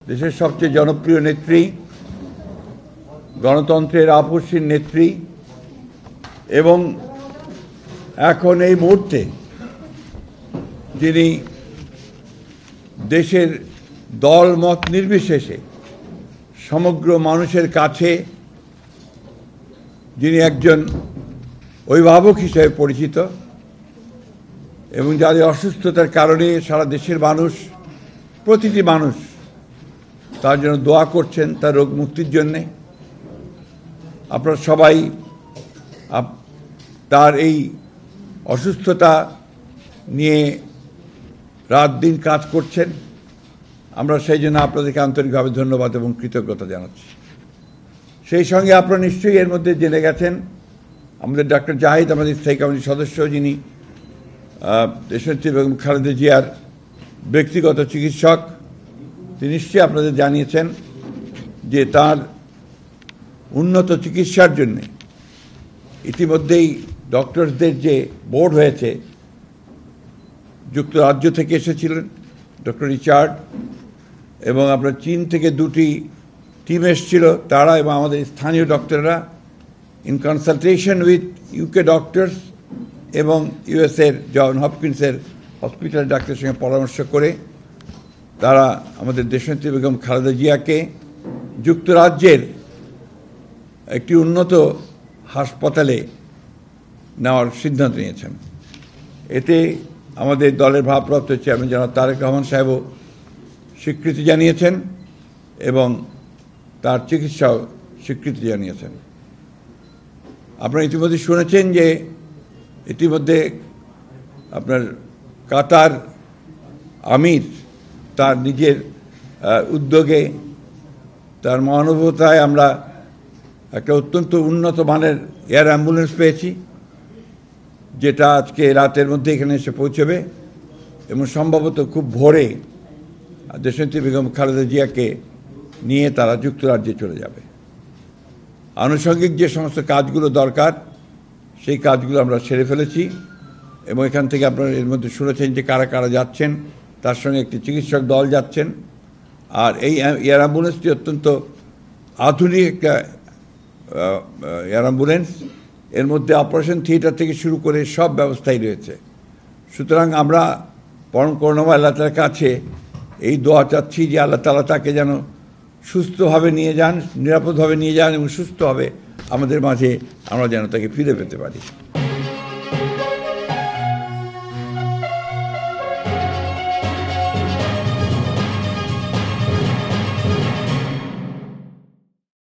দেশের সবচেয়ে জনপ্রিয় নেত্রী, গণতন্ত্রের আপসীন নেত্রী এবং এখন এই মুহূর্তে যিনি দেশের দল মত নির্বিশেষে সমগ্র মানুষের কাছে যিনি একজন অভিভাবক হিসেবে পরিচিত এবং যাদের অসুস্থতার কারণে সারা দেশের মানুষ, প্রতিটি মানুষ তার জন্য দোয়া করছেন তার রোগ মুক্তির জন্যে। আপনারা সবাই তার এই অসুস্থতা নিয়ে রাত দিন কাজ করছেন। আমরা সেই জন্য আপনাদেরকে আন্তরিকভাবে ধন্যবাদ এবং কৃতজ্ঞতা জানাচ্ছি। সেই সঙ্গে আপনারা নিশ্চয়ই এর মধ্যে জেনে গেছেন আমাদের ডক্টর জাহিদ, আমাদের স্থায়ী কমিটির সদস্য, যিনি দেশনেত্রী বেগম খালেদা জিয়ার ব্যক্তিগত চিকিৎসক, তিনি নিশ্চয়ই আপনাদের জানিয়েছেন যে তার উন্নত চিকিৎসার জন্য ইতিমধ্যেই ডক্টরসদের যে বোর্ড হয়েছে, যুক্তরাজ্য থেকে এসেছিলেন ডক্টর রিচার্ড এবং আপনার চীন থেকে দুটি টিম এসেছিল তারা এবং আমাদের স্থানীয় ডক্টররা in consultation with UK doctors এবং ইউএসের জন হপকিন্সের হসপিটাল ডাক্তারের সঙ্গে পরামর্শ করে তারা আমাদের দেশনেত্রী বেগম খালেদা জিয়াকে যুক্তরাজ্যের একটি উন্নত হাসপাতালে নেওয়ার সিদ্ধান্ত নিয়েছেন। এতে আমাদের দলের ভারপ্রাপ্ত চেয়ারম্যান জনাব তারেক রহমান সাহেবও স্বীকৃতি জানিয়েছেন এবং তার চিকিৎসাও স্বীকৃতি জানিয়েছেন। আপনারা ইতিমধ্যে শুনেছেন যে ইতিমধ্যে আপনার কাতার আমির তার নিজের উদ্যোগে, তার মহানুভবতায় আমরা একটা অত্যন্ত উন্নত মানের এয়ার অ্যাম্বুলেন্স পেয়েছি, যেটা আজকে রাতের মধ্যে এখানে এসে পৌঁছবে এবং সম্ভবত খুব ভোরে দেশনেত্রী বেগম খালেদা জিয়াকে নিয়ে তারা যুক্তরাজ্যে চলে যাবে। আনুষঙ্গিক যে সমস্ত কাজগুলো দরকার সেই কাজগুলো আমরা সেরে ফেলেছি এবং এখান থেকে আপনারা এর মধ্যে শুনেছেন যে কারা কারা যাচ্ছেন, তার সঙ্গে একটি চিকিৎসক দল যাচ্ছেন। আর এই এয়ার অ্যাম্বুলেন্সটি অত্যন্ত আধুনিক একটা এয়ার অ্যাম্বুলেন্স, এর মধ্যে অপারেশন থিয়েটার থেকে শুরু করে সব ব্যবস্থাই রয়েছে। সুতরাং আমরা পরম করুণাময় আল্লাহ তাআলার কাছে এই দোয়া চাচ্ছি যে আল্লাহ তাআলা তাকে যেন সুস্থভাবে নিয়ে যান, নিরাপদভাবে নিয়ে যান এবং সুস্থভাবে আমাদের মাঝে আমরা যেন তাকে ফিরে পেতে পারি।